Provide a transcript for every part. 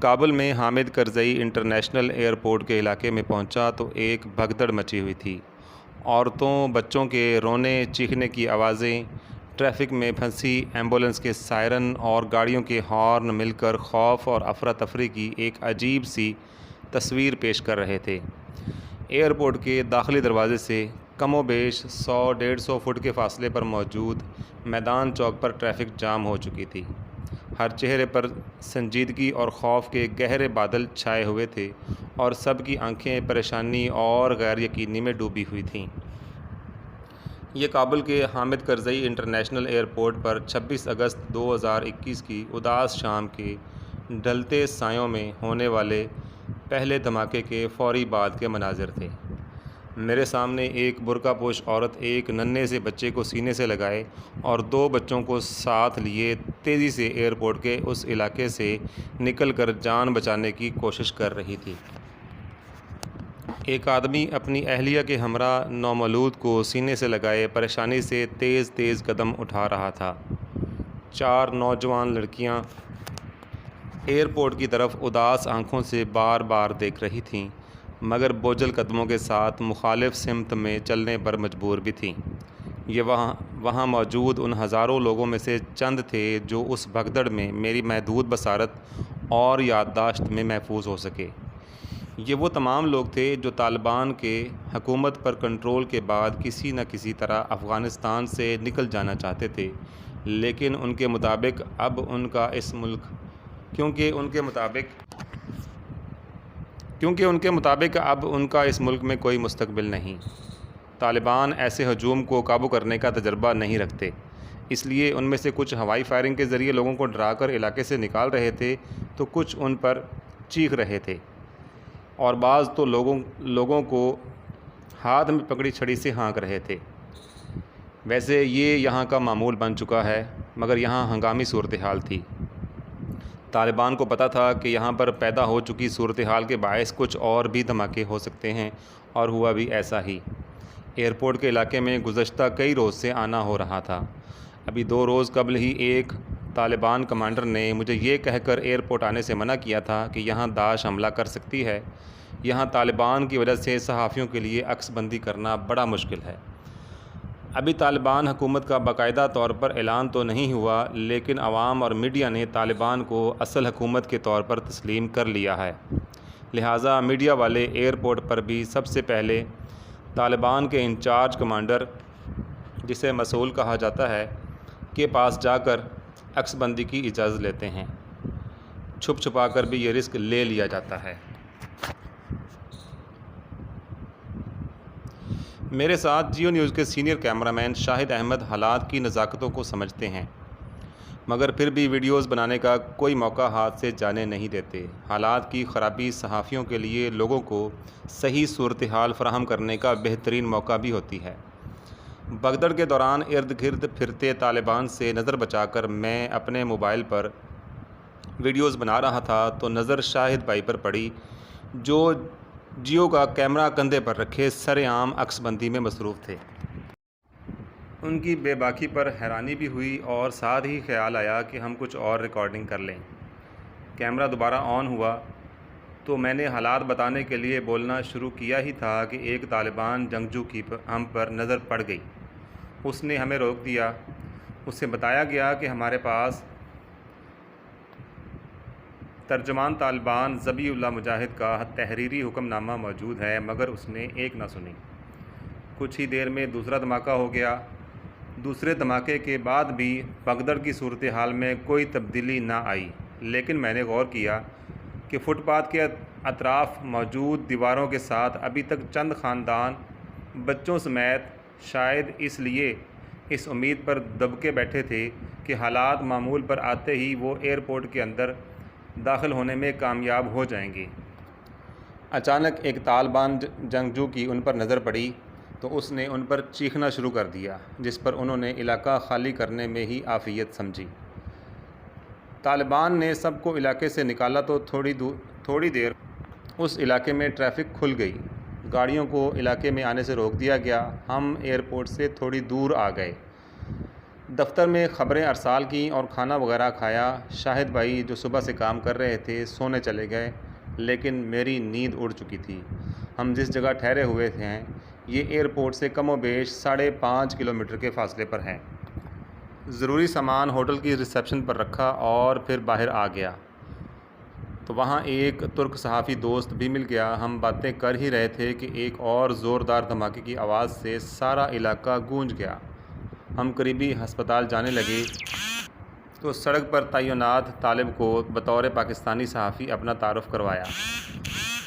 کابل میں Hamid Karzai international airport کے علاقے میں پہنچا تو ایک بھگدڑ مچی ہوئی تھی۔ عورتوں، بچوں کے رونے چیخنے کی آوازیں، ٹریفک میں پھنسی ایمبولنس کے سائرن اور گاڑیوں کے ہارن مل کر خوف اور افراتفری کی ایک عجیب سی تصویر پیش کر رہے تھے۔ ایئرپورٹ کے داخلی دروازے سے کم و بیش 100-150 فٹ کے فاصلے پر موجود میدان چوک پر ٹریفک جام ہو چکی تھی۔ ہر چہرے پر سنجیدگی اور خوف کے گہرے بادل چھائے ہوئے تھے اور سب کی آنکھیں پریشانی اور غیر یقینی میں ڈوبی ہوئی تھیں۔ یہ کابل کے حامد کرزئی انٹرنیشنل ایئرپورٹ پر 26 اگست 2021 کی اداس شام کے ڈھلتے سایوں میں ہونے والے پہلے دھماکے کے فوری بعد کے مناظر تھے۔ میرے سامنے ایک برقع پوش عورت ایک ننھے سے بچے کو سینے سے لگائے اور 2 بچوں کو ساتھ لیے تیزی سے ایئرپورٹ کے اس علاقے سے نکل کر جان بچانے کی کوشش کر رہی تھی۔ ایک آدمی اپنی اہلیہ کے ہمراہ نومولود کو سینے سے لگائے پریشانی سے تیز تیز قدم اٹھا رہا تھا۔ 4 نوجوان لڑکیاں ایئرپورٹ کی طرف اداس آنکھوں سے بار بار دیکھ رہی تھیں، مگر بوجھل قدموں کے ساتھ مخالف سمت میں چلنے پر مجبور بھی تھیں۔ یہ وہاں موجود ان ہزاروں لوگوں میں سے چند تھے جو اس بھگدڑ میں میری محدود بصارت اور یادداشت میں محفوظ ہو سکے۔ یہ وہ تمام لوگ تھے جو طالبان کے حکومت پر کنٹرول کے بعد کسی نہ کسی طرح افغانستان سے نکل جانا چاہتے تھے، لیکن ان کے مطابق اب ان کا اس ملک کیونکہ ان کے مطابق اب ان کا اس ملک میں کوئی مستقبل نہیں۔ طالبان ایسے ہجوم کو قابو کرنے کا تجربہ نہیں رکھتے، اس لیے ان میں سے کچھ ہوائی فائرنگ کے ذریعے لوگوں کو ڈرا کر علاقے سے نکال رہے تھے تو کچھ ان پر چیخ رہے تھے اور بعض تو لوگوں کو ہاتھ میں پکڑی چھڑی سے ہانک رہے تھے۔ ویسے یہ یہاں کا معمول بن چکا ہے، مگر یہاں ہنگامی صورتحال تھی۔ طالبان کو پتہ تھا کہ یہاں پر پیدا ہو چکی صورتحال کے باعث کچھ اور بھی دھماکے ہو سکتے ہیں، اور ہوا بھی ایسا ہی۔ ایئرپورٹ کے علاقے میں گزشتہ کئی روز سے آنا ہو رہا تھا۔ ابھی 2 روز قبل ہی ایک طالبان کمانڈر نے مجھے یہ کہہ کر ایئرپورٹ آنے سے منع کیا تھا کہ یہاں داعش حملہ کر سکتی ہے۔ یہاں طالبان کی وجہ سے صحافیوں کے لیے عکس بندی کرنا بڑا مشکل ہے۔ ابھی طالبان حکومت کا باقاعدہ طور پر اعلان تو نہیں ہوا، لیکن عوام اور میڈیا نے طالبان کو اصل حکومت کے طور پر تسلیم کر لیا ہے۔ لہٰذا میڈیا والے ایئرپورٹ پر بھی سب سے پہلے طالبان کے انچارج کمانڈر، جسے مسؤول کہا جاتا ہے، کے پاس جا کر عکس بندی کی اجازت لیتے ہیں۔ چھپ چھپا کر بھی یہ رسک لے لیا جاتا ہے۔ میرے ساتھ جیو نیوز کے سینئر کیمرامین شاہد احمد حالات کی نزاکتوں کو سمجھتے ہیں، مگر پھر بھی ویڈیوز بنانے کا کوئی موقع ہاتھ سے جانے نہیں دیتے۔ حالات کی خرابی صحافیوں کے لیے لوگوں کو صحیح صورتحال فراہم کرنے کا بہترین موقع بھی ہوتی ہے۔ بھگدڑ کے دوران ارد گرد پھرتے طالبان سے نظر بچا کر میں اپنے موبائل پر ویڈیوز بنا رہا تھا تو نظر شاہد بھائی پر پڑی، جو جیو کا کیمرہ کندھے پر رکھے سر عام عکس بندی میں مصروف تھے۔ ان کی بے باکی پر حیرانی بھی ہوئی اور ساتھ ہی خیال آیا کہ ہم کچھ اور ریکارڈنگ کر لیں۔ کیمرہ دوبارہ آن ہوا تو میں نے حالات بتانے کے لیے بولنا شروع کیا ہی تھا کہ ایک طالبان جنگجو کی ہم پر نظر پڑ گئی۔ اس نے ہمیں روک دیا۔ اس سے بتایا گیا کہ ہمارے پاس ترجمان طالبان ذبیح اللہ مجاہد کا تحریری حکم نامہ موجود ہے، مگر اس نے ایک نہ سنی۔ کچھ ہی دیر میں دوسرا دھماکہ ہو گیا۔ دوسرے دھماکے کے بعد بھی بھگدڑ کی صورتحال میں کوئی تبدیلی نہ آئی، لیکن میں نے غور کیا کہ فٹ پاتھ کے اطراف موجود دیواروں کے ساتھ ابھی تک چند خاندان بچوں سمیت شاید اس لیے اس امید پر دبکے بیٹھے تھے کہ حالات معمول پر آتے ہی وہ ایئرپورٹ کے اندر داخل ہونے میں کامیاب ہو جائیں گے۔ اچانک ایک طالبان جنگجو کی ان پر نظر پڑی تو اس نے ان پر چیخنا شروع کر دیا، جس پر انہوں نے علاقہ خالی کرنے میں ہی عافیت سمجھی۔ طالبان نے سب کو علاقے سے نکالا تو تھوڑی دیر اس علاقے میں ٹریفک کھل گئی۔ گاڑیوں کو علاقے میں آنے سے روک دیا گیا۔ ہم ایئرپورٹ سے تھوڑی دور آ گئے۔ دفتر میں خبریں ارسال کیں اور کھانا وغیرہ کھایا۔ شاہد بھائی جو صبح سے کام کر رہے تھے سونے چلے گئے، لیکن میری نیند اڑ چکی تھی۔ ہم جس جگہ ٹھہرے ہوئے ہیں یہ ایئرپورٹ سے کم و بیش 5.5 کلومیٹر کے فاصلے پر ہے۔ ضروری سامان ہوٹل کی ریسیپشن پر رکھا اور پھر باہر آ گیا تو وہاں ایک ترک صحافی دوست بھی مل گیا۔ ہم باتیں کر ہی رہے تھے کہ ایک اور زوردار دھماکے کی آواز سے سارا علاقہ گونج گیا۔ ہم قریبی ہسپتال جانے لگے تو سڑک پر تعینات طالب کو بطور پاکستانی صحافی اپنا تعارف کروایا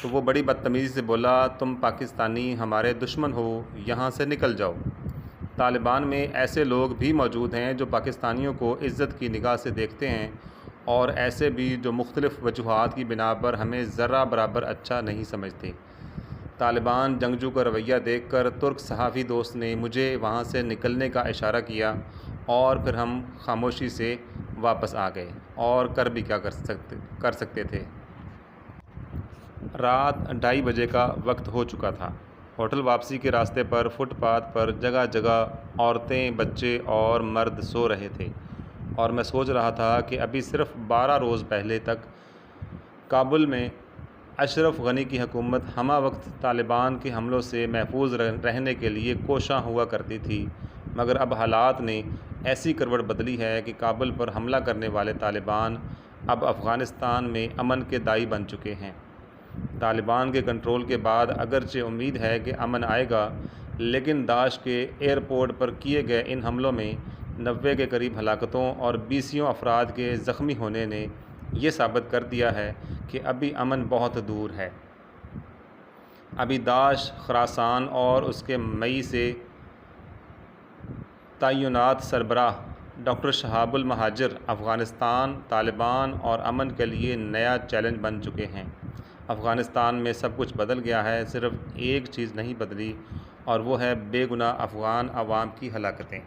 تو وہ بڑی بدتمیزی سے بولا، تم پاکستانی ہمارے دشمن ہو، یہاں سے نکل جاؤ۔ طالبان میں ایسے لوگ بھی موجود ہیں جو پاکستانیوں کو عزت کی نگاہ سے دیکھتے ہیں، اور ایسے بھی جو مختلف وجوہات کی بنا پر ہمیں ذرہ برابر اچھا نہیں سمجھتے۔ طالبان جنگجو کا رویہ دیکھ کر ترک صحافی دوست نے مجھے وہاں سے نکلنے کا اشارہ کیا اور پھر ہم خاموشی سے واپس آ گئے، اور کر بھی کیا کر سکتے تھے۔ رات 2:30 بجے کا وقت ہو چکا تھا۔ ہوٹل واپسی کے راستے پر فٹ پاتھ پر جگہ جگہ عورتیں، بچے اور مرد سو رہے تھے، اور میں سوچ رہا تھا کہ ابھی صرف 12 روز پہلے تک کابل میں اشرف غنی کی حکومت ہمہ وقت طالبان کے حملوں سے محفوظ رہنے کے لیے کوشاں ہوا کرتی تھی، مگر اب حالات نے ایسی کروٹ بدلی ہے کہ کابل پر حملہ کرنے والے طالبان اب افغانستان میں امن کے داعی بن چکے ہیں۔ طالبان کے کنٹرول کے بعد اگرچہ امید ہے کہ امن آئے گا، لیکن داعش کے ایئرپورٹ پر کیے گئے ان حملوں میں 90 کے قریب ہلاکتوں اور 20 افراد کے زخمی ہونے نے یہ ثابت کر دیا ہے کہ ابھی امن بہت دور ہے۔ ابھی داعش خراسان اور اس کے مئی سے تعینات سربراہ ڈاکٹر شہاب المہاجر افغانستان، طالبان اور امن کے لیے نیا چیلنج بن چکے ہیں۔ افغانستان میں سب کچھ بدل گیا ہے، صرف ایک چیز نہیں بدلی، اور وہ ہے بے گناہ افغان عوام کی ہلاکتیں۔